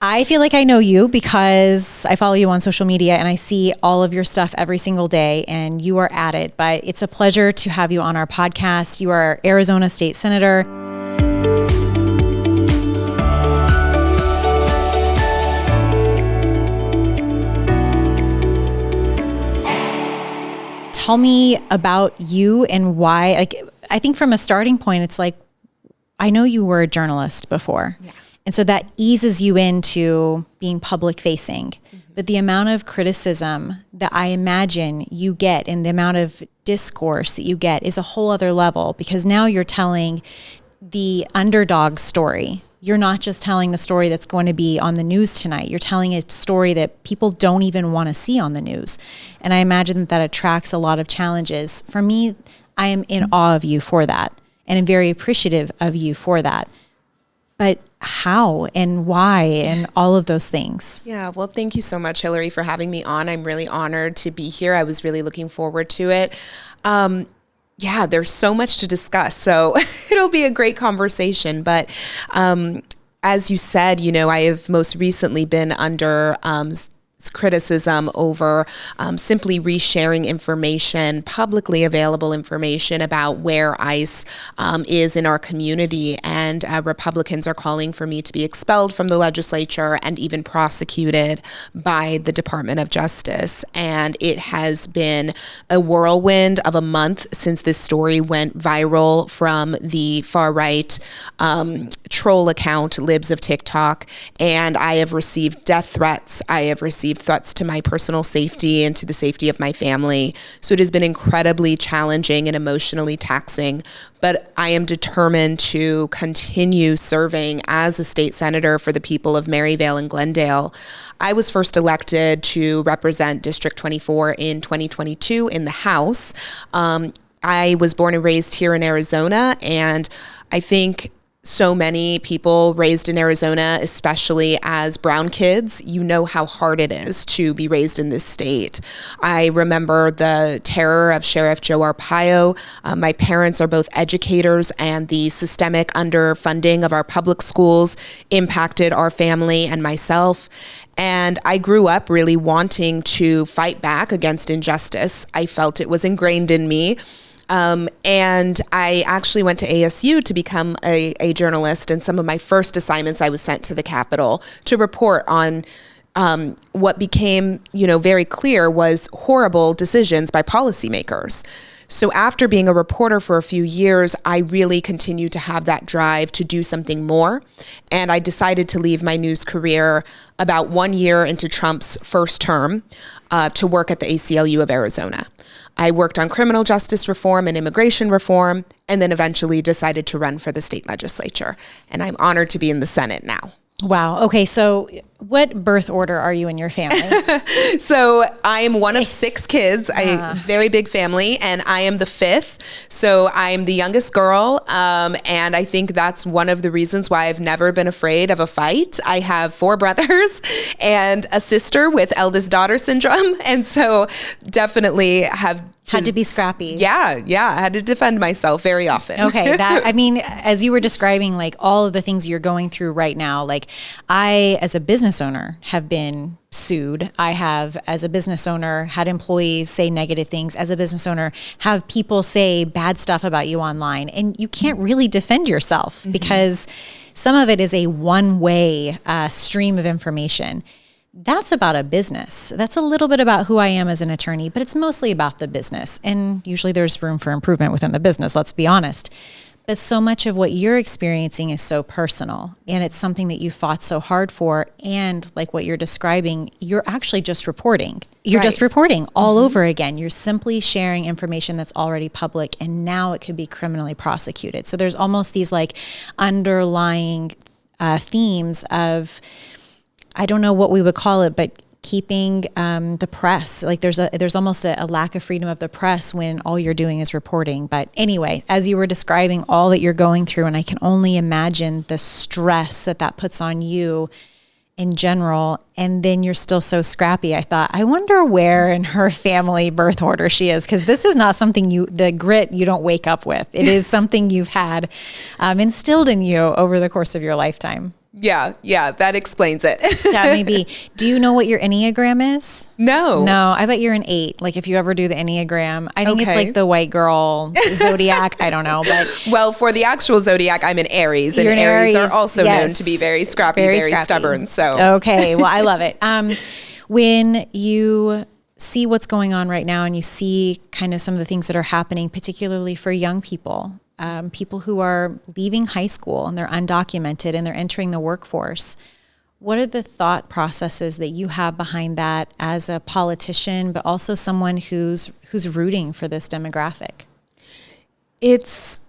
I feel like I know you because I follow you on social media and I see all of your stuff every single day and you are at it. But it's a pleasure to have you on our podcast. You are Arizona State Senator. Tell me about you and why. Like, I think from a starting point, it's like, I know you were a journalist before. Yeah. And so that eases you into being public facing. Mm-hmm. But the amount of criticism that I imagine you get and the amount of discourse that you get is a whole other level, because now you're telling the underdog story. You're not just telling the story that's going to be on the news tonight. You're telling a story that people don't even want to see on the news. And I imagine that attracts a lot of challenges. For me, I am in awe of you for that. And I'm very appreciative of you for that. But how and why and all of those things? Yeah, well, thank you so much, Hillary, for having me on. I'm really honored to be here. I was really looking forward to it. Yeah, there's so much to discuss, so it'll be a great conversation. But as you said, I have most recently been under criticism over simply resharing information, publicly available information about where ICE is in our community. And Republicans are calling for me to be expelled from the legislature and even prosecuted by the Department of Justice. And it has been a whirlwind of a month since this story went viral from the far-right troll account, Libs of TikTok. And I have received death threats. I have received threats to my personal safety and to the safety of my family. So it has been incredibly challenging and emotionally taxing, but I am determined to continue serving as a state senator for the people of Maryvale and Glendale. I was first elected to represent District 24 in 2022 in the House. I was born and raised here in Arizona, and I think so many people raised in Arizona, especially as brown kids, how hard it is to be raised in this state. I remember the terror of Sheriff Joe Arpaio. My parents are both educators, and the systemic underfunding of our public schools impacted our family and myself. And I grew up really wanting to fight back against injustice. I felt it was ingrained in me. And I actually went to ASU to become a journalist. And some of my first assignments, I was sent to the Capitol to report on what became, very clear was horrible decisions by policymakers. So after being a reporter for a few years, I really continued to have that drive to do something more. And I decided to leave my news career about 1 year into Trump's first term to work at the ACLU of Arizona. I worked on criminal justice reform and immigration reform, and then eventually decided to run for the state legislature. And I'm honored to be in the Senate now. Wow. Okay. So what birth order are you in your family? So I am one of 6 kids, a very big family, and I am the 5th. So I'm the youngest girl. And I think that's one of the reasons why I've never been afraid of a fight. I have 4 brothers and a sister with eldest daughter syndrome. And so definitely had to be scrappy. Yeah. I had to defend myself very often. Okay. As you were describing, like all of the things you're going through right now, like I, as a business owner, have been sued. I have, as a business owner, had employees say negative things. As a business owner, have people say bad stuff about you online. And you can't really defend yourself because some of it is a one-way stream of information. That's about a business. That's a little bit about who I am as an attorney, but it's mostly about the business. And usually there's room for improvement within the business, let's be honest. But so much of what you're experiencing is so personal, and it's something that you fought so hard for. And like what you're describing, you're actually just reporting. You're just reporting all over again. You're simply sharing information that's already public, and now it could be criminally prosecuted. So there's almost these like underlying themes of, I don't know what we would call it, but keeping the press, like there's almost a lack of freedom of the press when all you're doing is reporting. But anyway, as you were describing all that you're going through, and I can only imagine the stress that puts on you in general, and then you're still so scrappy. I thought, I wonder where in her family birth order she is, because this is not something the grit you don't wake up with. It is something you've had instilled in you over the course of your lifetime. Yeah, that explains it. That may be. Do you know what your Enneagram is? No. I bet you're an 8. Like if you ever do the Enneagram, I think it's like the white girl zodiac. I don't know, but well, for the actual zodiac, I'm an Aries, and Aries are also known to be very scrappy, very stubborn. So okay, well, I love it. When you see what's going on right now, and you see kind of some of the things that are happening, particularly for young people. People who are leaving high school and they're undocumented and they're entering the workforce. What are the thought processes that you have behind that as a politician, but also someone who's rooting for this demographic? It's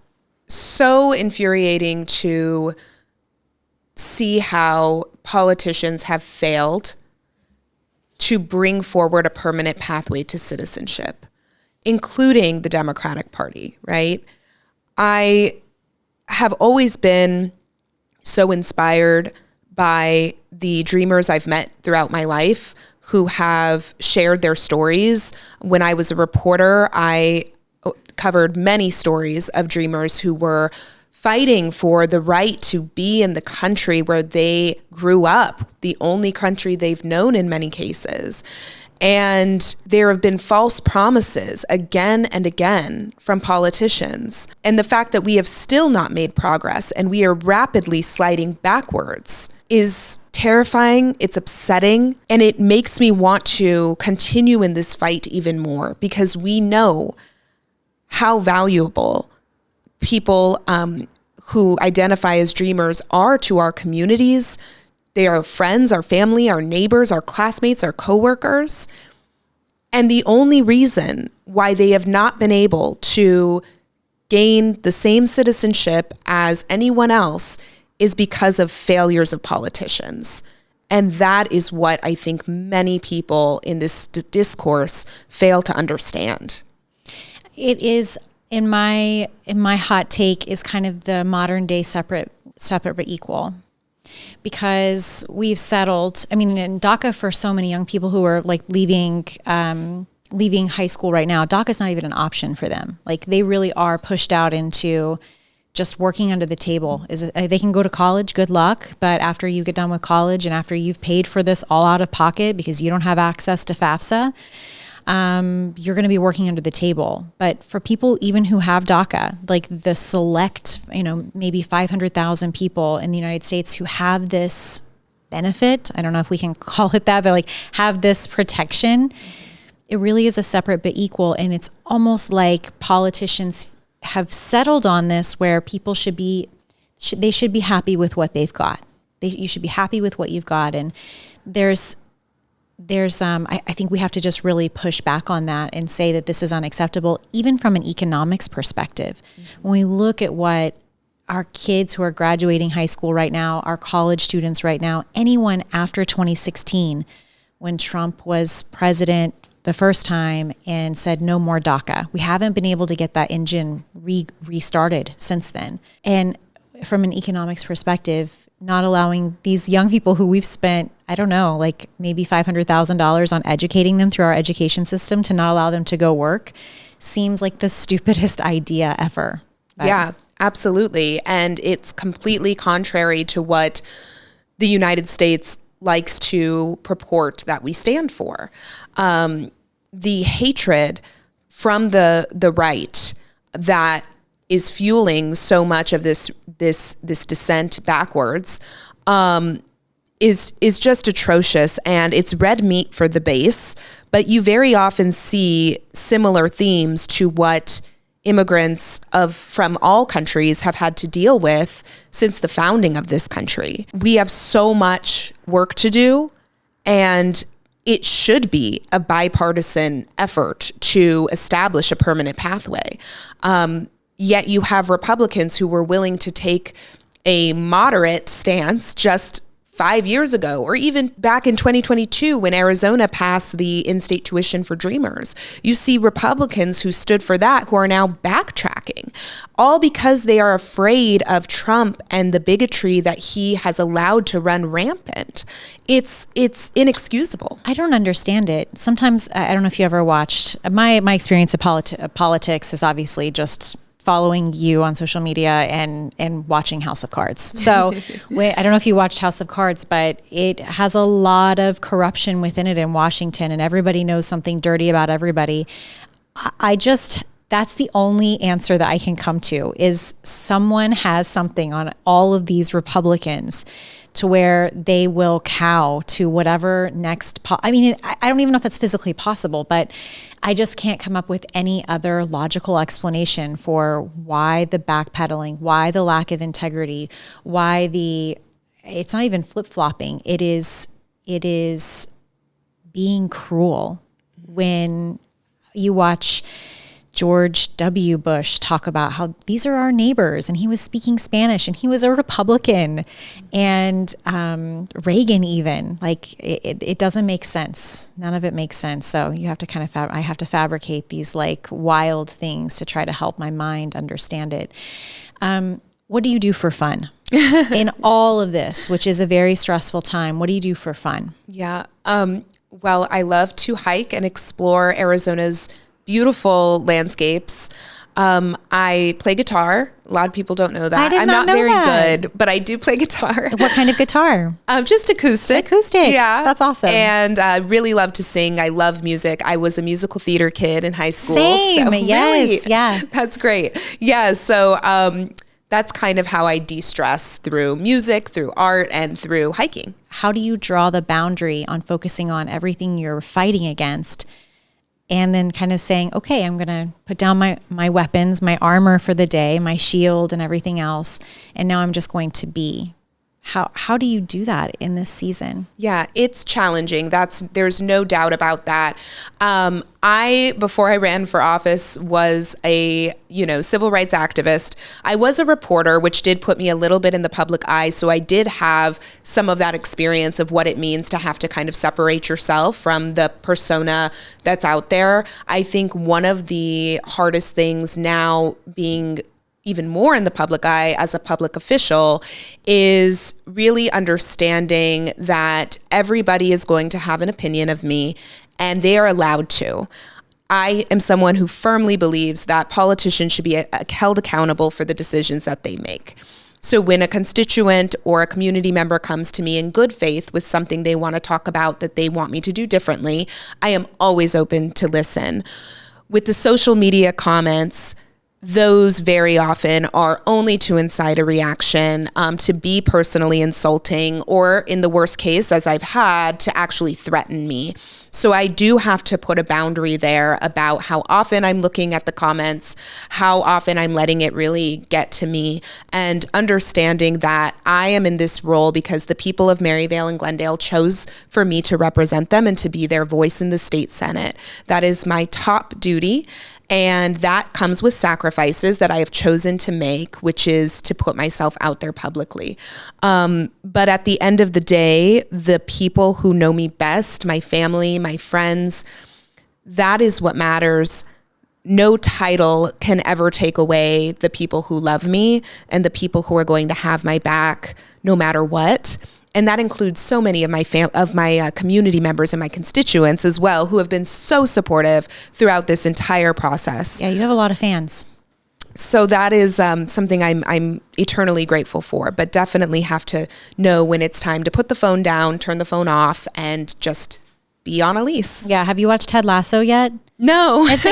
so infuriating to see how politicians have failed to bring forward a permanent pathway to citizenship, including the Democratic Party, right? I have always been so inspired by the dreamers I've met throughout my life who have shared their stories. When I was a reporter, I covered many stories of dreamers who were fighting for the right to be in the country where they grew up, the only country they've known in many cases. And there have been false promises again and again from politicians. And the fact that we have still not made progress and we are rapidly sliding backwards is terrifying, it's upsetting, and it makes me want to continue in this fight even more because we know how valuable people who identify as dreamers are to our communities. They are friends, our family, our neighbors, our classmates, our coworkers. And the only reason why they have not been able to gain the same citizenship as anyone else is because of failures of politicians. And that is what I think many people in this discourse fail to understand. It is, in my hot take, is kind of the modern day separate but equal. Because we've settled, I mean, in DACA, for so many young people who are like leaving high school right now, DACA is not even an option for them. Like they really are pushed out into just working under the table. They can go to college, good luck, but after you get done with college and after you've paid for this all out of pocket because you don't have access to FAFSA, you're going to be working under the table. But for people even who have DACA, like the select, maybe 500,000 people in the United States who have this benefit, I don't know if we can call it that, but like have this protection, it really is a separate but equal. And it's almost like politicians have settled on this where people should be happy with what they've got. You should be happy with what you've got. And I think we have to just really push back on that and say that this is unacceptable, even from an economics perspective. Mm-hmm. When we look at what our kids who are graduating high school right now, our college students right now, anyone after 2016, when Trump was president the first time and said no more DACA, we haven't been able to get that engine restarted since then. And from an economics perspective, not allowing these young people who we've spent, I don't know, like maybe $500,000 on educating them through our education system, to not allow them to go work seems like the stupidest idea ever. Yeah, absolutely. And it's completely contrary to what the United States likes to purport that we stand for. The hatred from the right that is fueling so much of this descent backwards is just atrocious, and it's red meat for the base. But you very often see similar themes to what immigrants from all countries have had to deal with since the founding of this country. We have so much work to do, and it should be a bipartisan effort to establish a permanent pathway. Yet you have Republicans who were willing to take a moderate stance just 5 years ago, or even back in 2022 when Arizona passed the in-state tuition for Dreamers. You see Republicans who stood for that who are now backtracking, all because they are afraid of Trump and the bigotry that he has allowed to run rampant. It's inexcusable. I don't understand it. Sometimes, I don't know if you ever watched, my experience of politics is obviously just following you on social media and watching House of Cards. So I don't know if you watched House of Cards, but it has a lot of corruption within it in Washington, and everybody knows something dirty about everybody. That's the only answer that I can come to, is someone has something on all of these Republicans to where they will cow to whatever next. I don't even know if that's physically possible, but I just can't come up with any other logical explanation for why the backpedaling, why the lack of integrity, it's not even flip-flopping. It is being cruel. When you watch George W. Bush talk about how these are our neighbors, and he was speaking Spanish, and he was a Republican, and Reagan even, like, it doesn't make sense. None of it makes sense. So you have to I have to fabricate these like wild things to try to help my mind understand it. What do you do for fun in all of this, which is a very stressful time? What do you do for fun? Yeah. Well, I love to hike and explore Arizona's beautiful landscapes. I play guitar. A lot of people don't know that. I'm not very good, but I do play guitar. What kind of guitar? Just acoustic. Acoustic. Yeah. That's awesome. And I really love to sing. I love music. I was a musical theater kid in high school. Same. So yes. Really, yeah. That's great. Yeah. So that's kind of how I de-stress, through music, through art, and through hiking. How do you draw the boundary on focusing on everything you're fighting against, and then kind of saying, okay, I'm going to put down my weapons, my armor for the day, my shield and everything else, and now I'm just going to be? How do you do that in this season? Yeah, it's challenging. There's no doubt about that. Before I ran for office, was a civil rights activist. I was a reporter, which did put me a little bit in the public eye. So I did have some of that experience of what it means to have to kind of separate yourself from the persona that's out there. I think one of the hardest things now, being even more in the public eye as a public official, is really understanding that everybody is going to have an opinion of me, and they are allowed to. I am someone who firmly believes that politicians should be held accountable for the decisions that they make. So when a constituent or a community member comes to me in good faith with something they want to talk about that they want me to do differently, I am always open to listen. With the social media comments, those very often are only to incite a reaction, to be personally insulting, or in the worst case, as I've had, to actually threaten me. So I do have to put a boundary there about how often I'm looking at the comments, how often I'm letting it really get to me, and understanding that I am in this role because the people of Maryvale and Glendale chose for me to represent them and to be their voice in the state Senate. That is my top duty. And that comes with sacrifices that I have chosen to make, which is to put myself out there publicly. But at the end of the day, the people who know me best, my family, my friends, that is what matters. No title can ever take away the people who love me and the people who are going to have my back no matter what. And that includes so many of my community members and my constituents as well, who have been so supportive throughout this entire process. Yeah, you have a lot of fans. So that is something I'm eternally grateful for, but definitely have to know when it's time to put the phone down, turn the phone off, and just be on a lease. Yeah. Have you watched Ted Lasso yet? No. That's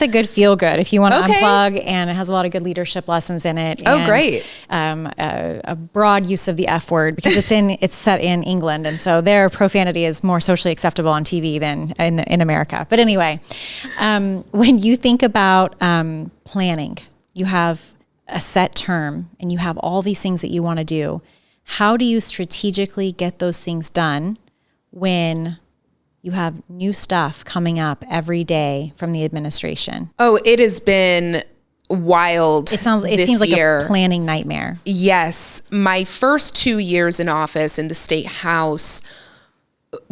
a good feel good if you want to unplug, and it has a lot of good leadership lessons in it. Oh, and, great. A broad use of the F word, because it's set in England, and so their profanity is more socially acceptable on TV than in America. But anyway, when you think about planning, you have a set term and you have all these things that you want to do. How do you strategically get those things done when you have new stuff coming up every day from the administration? Oh, it has been wild. It seems like a planning nightmare. Yes. My first 2 years in office in the state house,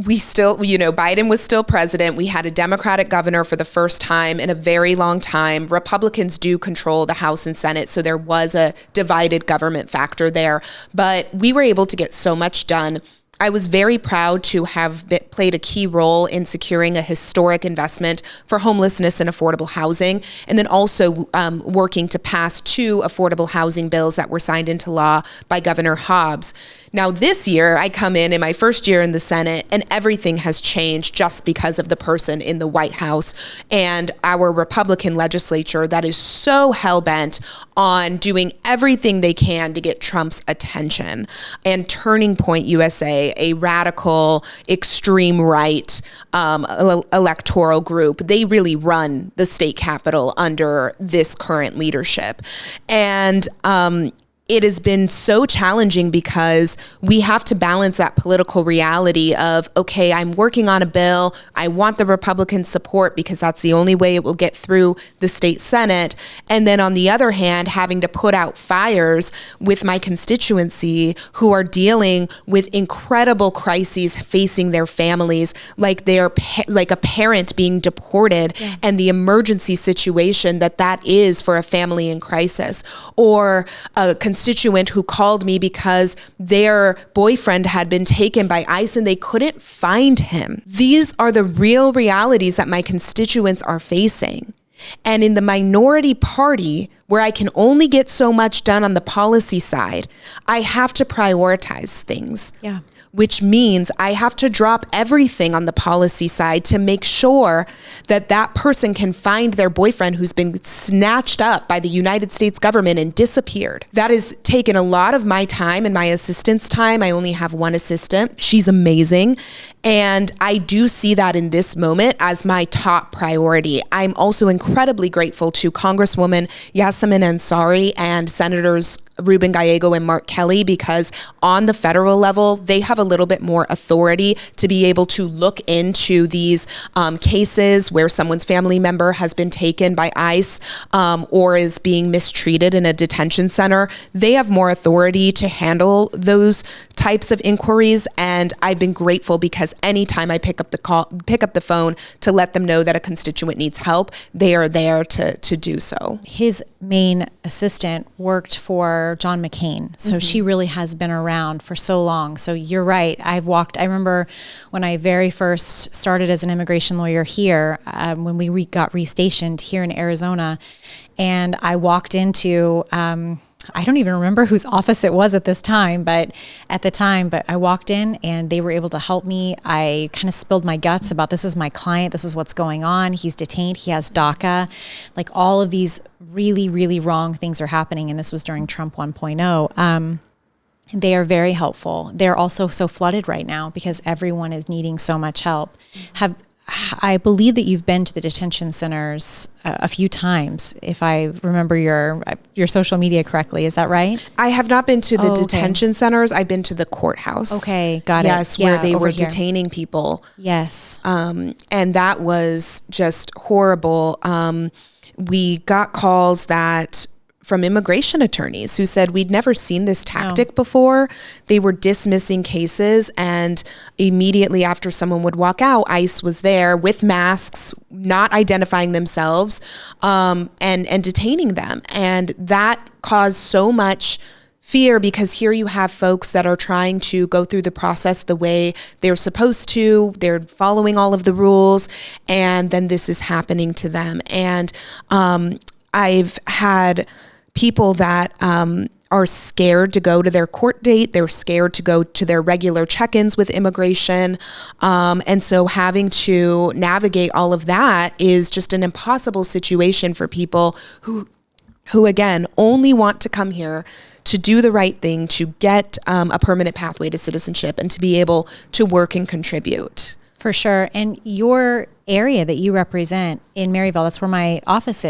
we still, Biden was still president. We had a Democratic governor for the first time in a very long time. Republicans do control the House and Senate, so there was a divided government factor there. But we were able to get so much done. I was very proud to have played a key role in securing a historic investment for homelessness and affordable housing, and then also working to pass 2 affordable housing bills that were signed into law by Governor Hobbs. Now, this year, I come in my first year in the Senate, and everything has changed just because of the person in the White House and our Republican legislature that is so hell-bent on doing everything they can to get Trump's attention. And Turning Point USA, a radical, extreme right electoral group, they really run the state capitol under this current leadership. And it has been so challenging because we have to balance that political reality of, okay, I'm working on a bill. I want the Republican support because that's the only way it will get through the state Senate. And then on the other hand, having to put out fires with my constituency who are dealing with incredible crises facing their families, like like a parent being deported, and the emergency situation that is for a family in crisis, or a constituent who called me because their boyfriend had been taken by ICE and they couldn't find him. These are the real realities that my constituents are facing. And in the minority party, where I can only get so much done on the policy side, I have to prioritize things. Yeah. Which means I have to drop everything on the policy side to make sure that that person can find their boyfriend who's been snatched up by the United States government and disappeared. That has taken a lot of my time and my assistant's time. I only have one assistant. She's amazing. And I do see that in this moment as my top priority. I'm also incredibly grateful to Congresswoman Yasamin Ansari and Senators Ruben Gallego and Mark Kelly, because on the federal level, they have a little bit more authority to be able to look into these cases where someone's family member has been taken by ICE or is being mistreated in a detention center. They have more authority to handle those types of inquiries, and I've been grateful because anytime I pick up the phone to let them know that a constituent needs help, they are there to do so. His main assistant worked for John McCain, so she really has been around for so long. So you're right. I remember when I very first started as an immigration lawyer here, when we got restationed here in Arizona, and I walked into I don't even remember whose office it was at the time, but I walked in and they were able to help me. I kind of spilled my guts about, this is my client, this is what's going on. He's detained, he has DACA. Like, all of these really, really wrong things are happening. And this was during Trump 1.0. They are very helpful. They're also so flooded right now because everyone is needing so much help. I believe that you've been to the detention centers a few times, if I remember your social media correctly. Is that right? I have not been to the detention centers. I've been to the courthouse. Okay, got it. Yes, where they were detaining people. Yes. And that was just horrible. We got calls from immigration attorneys who said we'd never seen this tactic before. They were dismissing cases, and immediately after someone would walk out, ICE was there with masks, not identifying themselves, and detaining them. And that caused so much fear, because here you have folks that are trying to go through the process the way they're supposed to. They're following all of the rules, and then this is happening to them. And I've had people that are scared to go to their court date. They're scared to go to their regular check-ins with immigration. And so having to navigate all of that is just an impossible situation for people who again, only want to come here to do the right thing, to get a permanent pathway to citizenship, and to be able to work and contribute. For sure. And your area that you represent in Maryville, that's where my office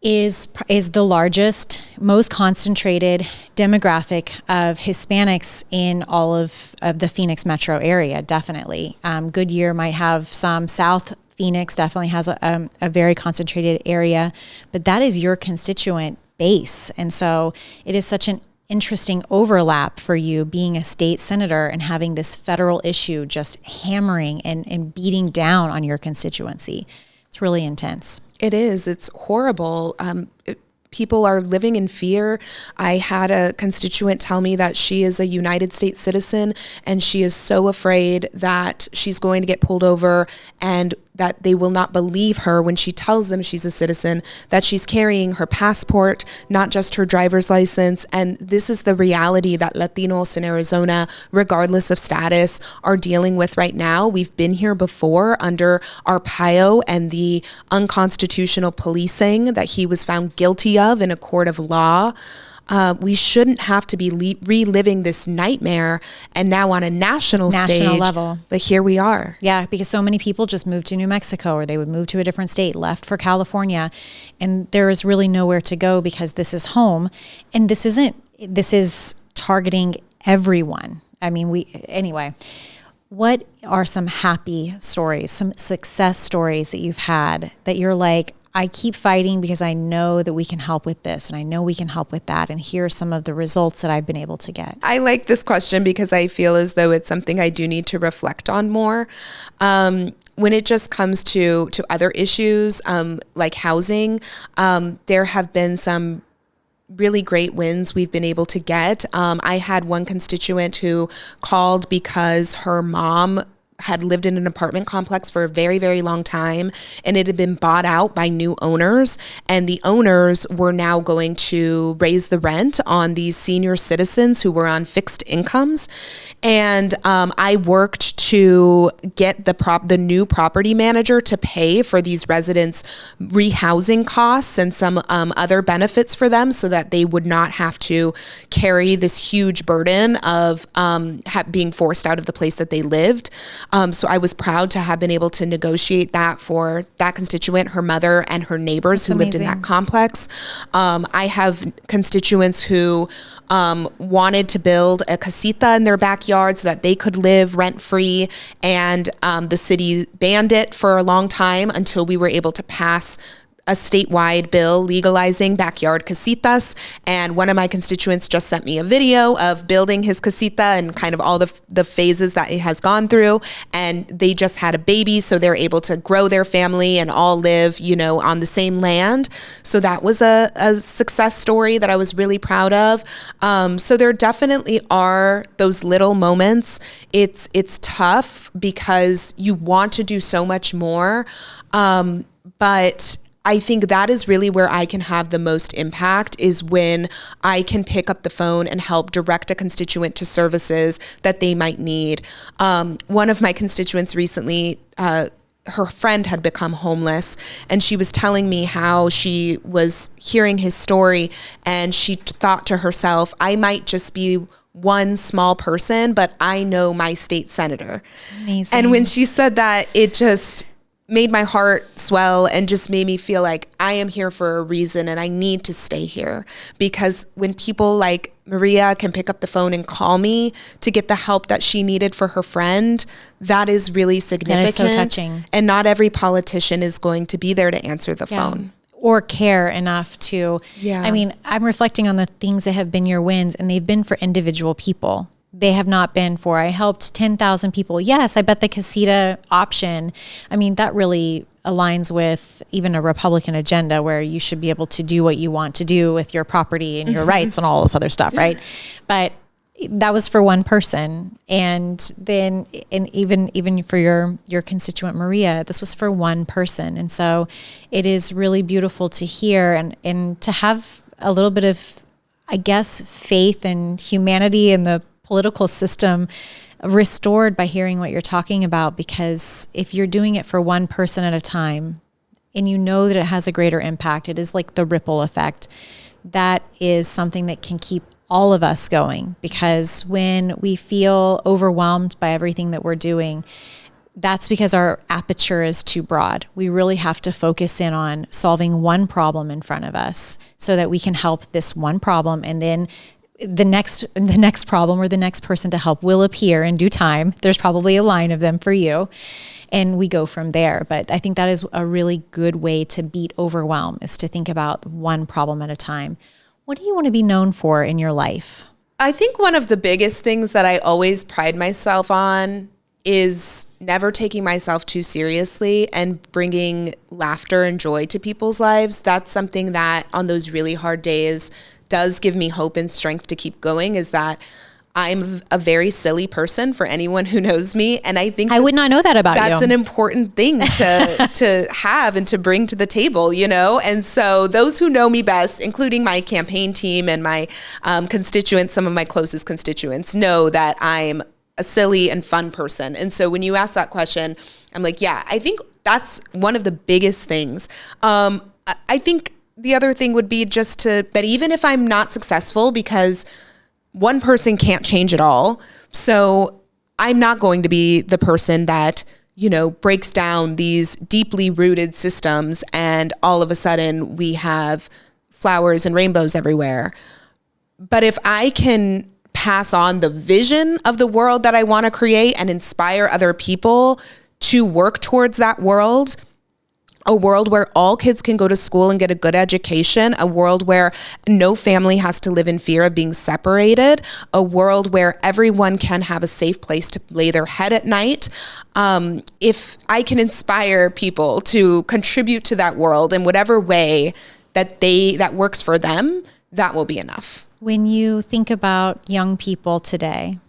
is the largest, most concentrated demographic of Hispanics in all of the Phoenix metro area, definitely. Goodyear might have some. South Phoenix definitely has a very concentrated area, but that is your constituent base. And so it is such an interesting overlap for you being a state senator and having this federal issue just hammering and beating down on your constituency. It's really intense. It is. It's horrible. people are living in fear. I had a constituent tell me that she is a United States citizen and she is so afraid that she's going to get pulled over and that they will not believe her when she tells them she's a citizen, that she's carrying her passport, not just her driver's license. And this is the reality that Latinos in Arizona, regardless of status, are dealing with right now. We've been here before under Arpaio and the unconstitutional policing that he was found guilty of in a court of law. We shouldn't have to be reliving this nightmare, and now on a national stage level. But here we are. Yeah, because so many people just moved to New Mexico, or they would move to a different state, left for California, and there is really nowhere to go because this is home. And this is targeting everyone. I mean, anyway. What are some happy stories, some success stories that you've had that you're like, I keep fighting because I know that we can help with this and I know we can help with that, and here are some of the results that I've been able to get? I like this question because I feel as though it's something I do need to reflect on more. When it just comes to other issues like housing, there have been some really great wins we've been able to get. I had one constituent who called because her mom had lived in an apartment complex for a very, very long time, and it had been bought out by new owners, and the owners were now going to raise the rent on these senior citizens who were on fixed incomes. And I worked to get the new property manager to pay for these residents' rehousing costs and some other benefits for them so that they would not have to carry this huge burden of being forced out of the place that they lived. So I was proud to have been able to negotiate that for that constituent, her mother, and her neighbors who lived in that complex. I have constituents who wanted to build a casita in their backyard so that they could live rent-free, and the city banned it for a long time until we were able to pass a statewide bill legalizing backyard casitas. And one of my constituents just sent me a video of building his casita and kind of all the phases that it has gone through. And they just had a baby, so they're able to grow their family and all live, on the same land. So that was a success story that I was really proud of. So there definitely are those little moments. It's tough because you want to do so much more. But I think that is really where I can have the most impact, is when I can pick up the phone and help direct a constituent to services that they might need. One of my constituents recently, her friend had become homeless, and she was telling me how she was hearing his story, and she thought to herself, I might just be one small person, but I know my state senator. Amazing. And when she said that, it just made my heart swell and just made me feel like I am here for a reason and I need to stay here. Because when people like Maria can pick up the phone and call me to get the help that she needed for her friend, that is really significant. That is so touching. And not every politician is going to be there to answer the phone. Or care enough to, I mean, I'm reflecting on the things that have been your wins, and they've been for individual people. They have not been for, I helped 10,000 people. Yes, I bet the casita option, I mean, that really aligns with even a Republican agenda where you should be able to do what you want to do with your property and your rights and all this other stuff, right? But that was for one person. And then, and even for your constituent Maria, this was for one person. And so it is really beautiful to hear and to have a little bit of, I guess, faith and humanity in the political system restored by hearing what you're talking about. Because if you're doing it for one person at a time and you know that it has a greater impact, it is like the ripple effect. That is something that can keep all of us going, because when we feel overwhelmed by everything that we're doing, that's because our aperture is too broad. We really have to focus in on solving one problem in front of us so that we can help this one problem, and then the next problem or the next person to help will appear in due time. There's probably a line of them for you, and we go from there. But I think that is a really good way to beat overwhelm, is to think about one problem at a time. What do you want to be known for in your life? I think one of the biggest things that I always pride myself on is never taking myself too seriously and bringing laughter and joy to people's lives. That's something that on those really hard days does give me hope and strength to keep going, is that I'm a very silly person for anyone who knows me. And I think I would not know that about you. That's an important thing to have and to bring to the table, you know? And so those who know me best, including my campaign team and my constituents, some of my closest constituents, know that I'm a silly and fun person. And so when you ask that question, I'm like, yeah, I think that's one of the biggest things. I think the other thing would be just that even if I'm not successful, because one person can't change it all. So I'm not going to be the person that, you know, breaks down these deeply rooted systems and all of a sudden we have flowers and rainbows everywhere. But if I can pass on the vision of the world that I want to create and inspire other people to work towards that world, a world where all kids can go to school and get a good education, a world where no family has to live in fear of being separated, a world where everyone can have a safe place to lay their head at night. If I can inspire people to contribute to that world in whatever way that works for them, that will be enough. When you think about young people today,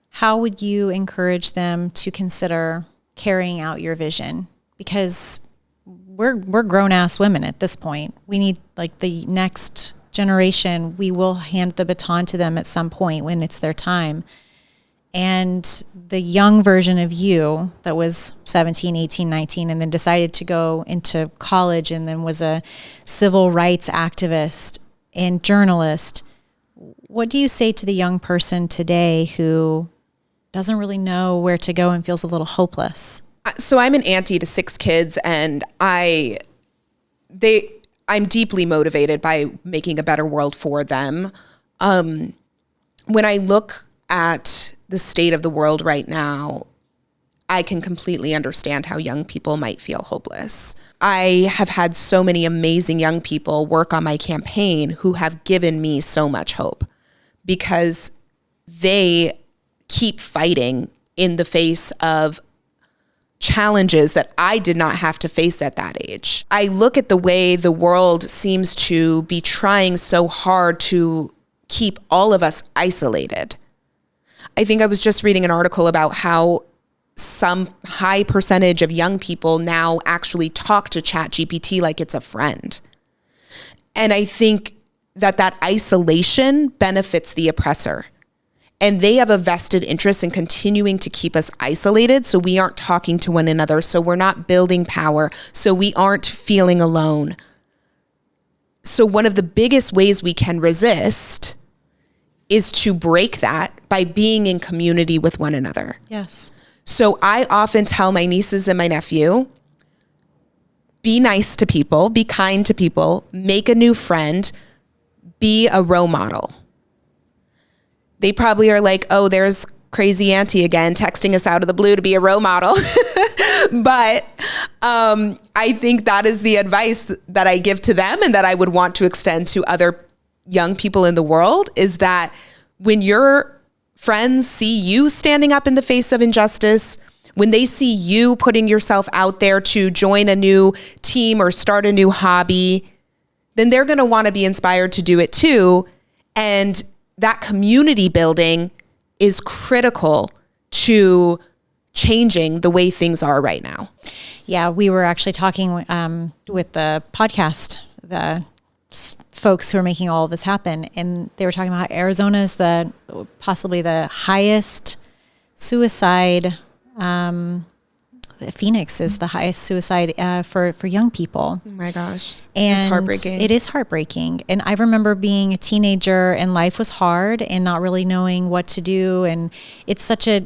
how would you encourage them to consider carrying out your vision? Because we're grown-ass women at this point. We need, like, the next generation. We will hand the baton to them at some point when it's their time. And the young version of you that was 17, 18, 19, and then decided to go into college and then was a civil rights activist and journalist, what do you say to the young person today who doesn't really know where to go and feels a little hopeless? So I'm an auntie to 6 kids, and I'm deeply motivated by making a better world for them. When I look at the state of the world right now, I can completely understand how young people might feel hopeless. I have had so many amazing young people work on my campaign who have given me so much hope because they keep fighting in the face of challenges that I did not have to face at that age. I look at the way the world seems to be trying so hard to keep all of us isolated. I think I was just reading an article about how some high percentage of young people now actually talk to ChatGPT like it's a friend. And I think that isolation benefits the oppressor. And they have a vested interest in continuing to keep us isolated so we aren't talking to one another, so we're not building power, so we aren't feeling alone. So one of the biggest ways we can resist is to break that by being in community with one another. Yes. So I often tell my nieces and my nephew, be nice to people, be kind to people, make a new friend, be a role model. They probably are like, oh, there's crazy auntie again texting us out of the blue to be a role model. But I think that is the advice that I give to them and that I would want to extend to other young people in the world, is that when your friends see you standing up in the face of injustice, when they see you putting yourself out there to join a new team or start a new hobby, then they're going to want to be inspired to do it too. And that community building is critical to changing the way things are right now. Yeah, we were actually talking with the podcast, the folks who are making all of this happen, and they were talking about how Arizona is possibly the highest suicide. Phoenix is the highest suicide for young people. Oh my gosh. And it's heartbreaking. It is heartbreaking. And I remember being a teenager and life was hard and not really knowing what to do. And it's such a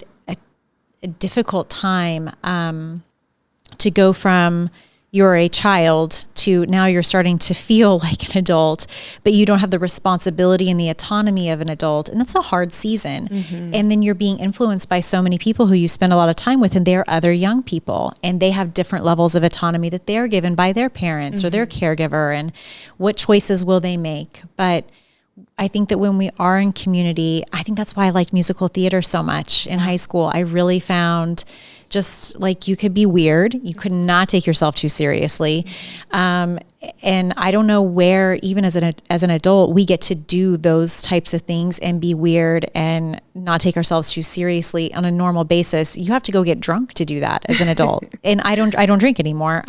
difficult time to go from you're a child to now you're starting to feel like an adult, but you don't have the responsibility and the autonomy of an adult. And that's a hard season. Mm-hmm. And then you're being influenced by so many people who you spend a lot of time with, and they're other young people, and they have different levels of autonomy that they're given by their parents mm-hmm. or their caregiver, and what choices will they make? But I think that when we are in community, I think that's why I liked musical theater so much in high school. I really found just like you could be weird. You could not take yourself too seriously. And I don't know where, even as an adult, we get to do those types of things and be weird and not take ourselves too seriously on a normal basis. You have to go get drunk to do that as an adult. And I don't drink anymore.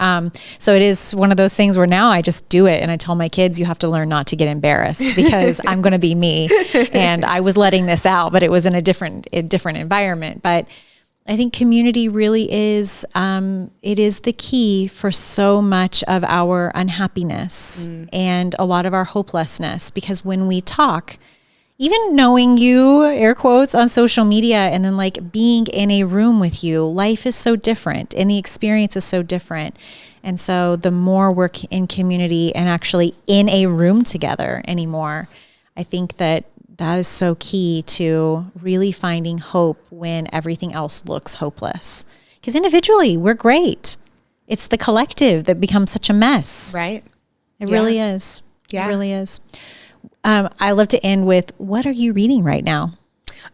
So it is one of those things where now I just do it. And I tell my kids, you have to learn not to get embarrassed because I'm going to be me. And I was letting this out, but it was in a different environment. But I think community really is, it is the key for so much of our unhappiness and a lot of our hopelessness, because when we talk, even knowing you, air quotes, on social media, and then like being in a room with you, life is so different and the experience is so different. And so the more we're in community and actually in a room together anymore, I think that is so key to really finding hope when everything else looks hopeless. Because individually, we're great. It's the collective that becomes such a mess. Right. It really is. Yeah. It really is. I love to end with, what are you reading right now?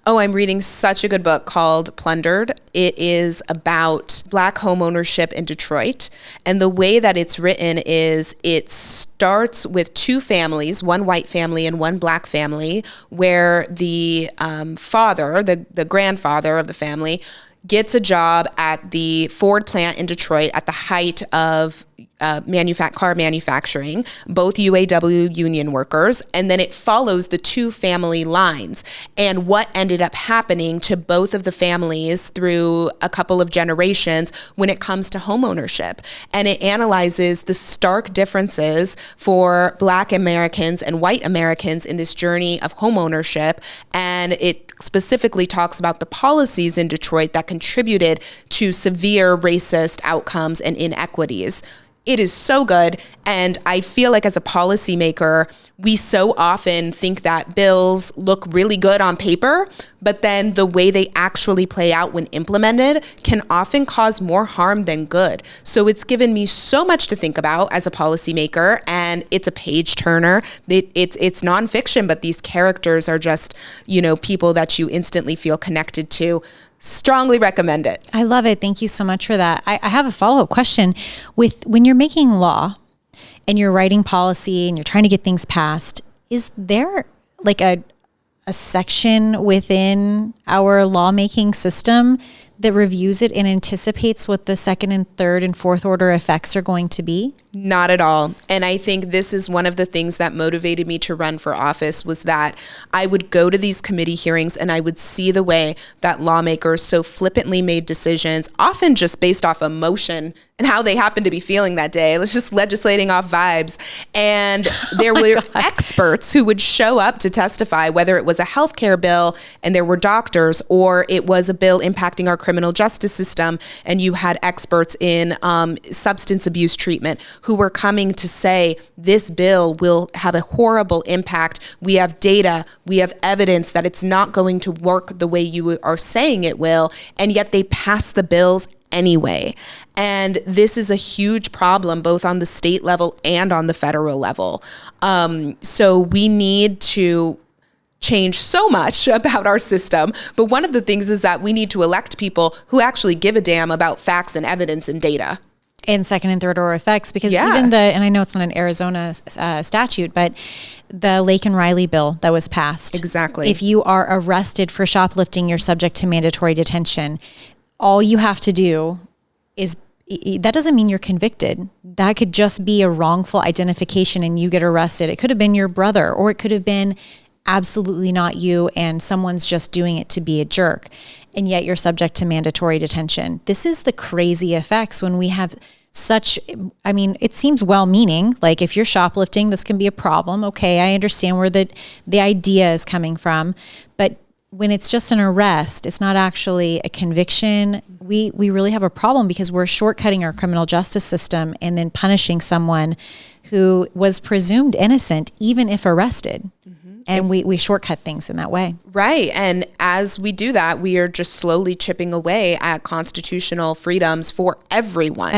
Oh, I'm reading such a good book called Plundered. It is about Black home ownership in Detroit. And the way that it's written is it starts with two families, one white family and one Black family, where the father, the grandfather of the family, gets a job at the Ford plant in Detroit at the height of car manufacturing, both UAW union workers, and then it follows the two family lines and what ended up happening to both of the families through a couple of generations when it comes to homeownership. And it analyzes the stark differences for Black Americans and white Americans in this journey of homeownership. And it specifically talks about the policies in Detroit that contributed to severe racist outcomes and inequities. It is so good. And I feel like as a policymaker, we so often think that bills look really good on paper, but then the way they actually play out when implemented can often cause more harm than good. So it's given me so much to think about as a policymaker, and it's a page turner. It's nonfiction, but these characters are just, people that you instantly feel connected to. Strongly recommend it. I love it. Thank you so much for that. I have a follow-up question. When you're making law and you're writing policy and you're trying to get things passed, is there like a section within our lawmaking system that reviews it and anticipates what the second and third and fourth order effects are going to be? Not at all. And I think this is one of the things that motivated me to run for office, was that I would go to these committee hearings and I would see the way that lawmakers so flippantly made decisions, often just based off emotion and how they happened to be feeling that day. Let's just legislating off vibes. And there were experts who would show up to testify, whether it was a healthcare bill and there were doctors, or it was a bill impacting our criminal justice system and you had experts in substance abuse treatment who were coming to say, this bill will have a horrible impact. We have data, we have evidence that it's not going to work the way you are saying it will, and yet they pass the bills anyway. And this is a huge problem, both on the state level and on the federal level. So we need to change so much about our system. But one of the things is that we need to elect people who actually give a damn about facts and evidence and data. And second and third order effects, because even and I know it's not an Arizona statute, but the Lake and Riley bill that was passed. Exactly. If you are arrested for shoplifting, you're subject to mandatory detention. All you have to do is, that doesn't mean you're convicted. That could just be a wrongful identification and you get arrested. It could have been your brother, or it could have been absolutely not you and someone's just doing it to be a jerk. And yet you're subject to mandatory detention. This is the crazy effects when we have it seems well-meaning. Like if you're shoplifting, this can be a problem. Okay, I understand where the idea is coming from. But when it's just an arrest, it's not actually a conviction. We really have a problem because we're shortcutting our criminal justice system and then punishing someone who was presumed innocent, even if arrested. And we shortcut things in that way. Right. And as we do that, we are just slowly chipping away at constitutional freedoms for everyone.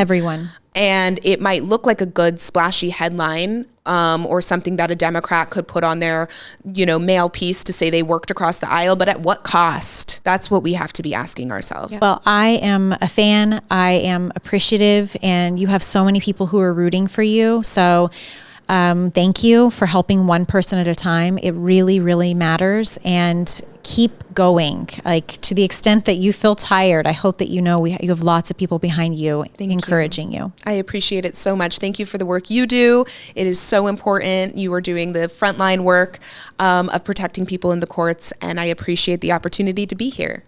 And it might look like a good splashy headline, or something that a Democrat could put on their, mail piece to say they worked across the aisle, but at what cost? That's what we have to be asking ourselves. Well, I am a fan. I am appreciative, and you have so many people who are rooting for you. So thank you for helping one person at a time. It really, really matters. And keep going. Like, to the extent that you feel tired, I hope that you have lots of people behind you encouraging you. I appreciate it so much. Thank you for the work you do. It is so important. You are doing the frontline work of protecting people in the courts, and I appreciate the opportunity to be here.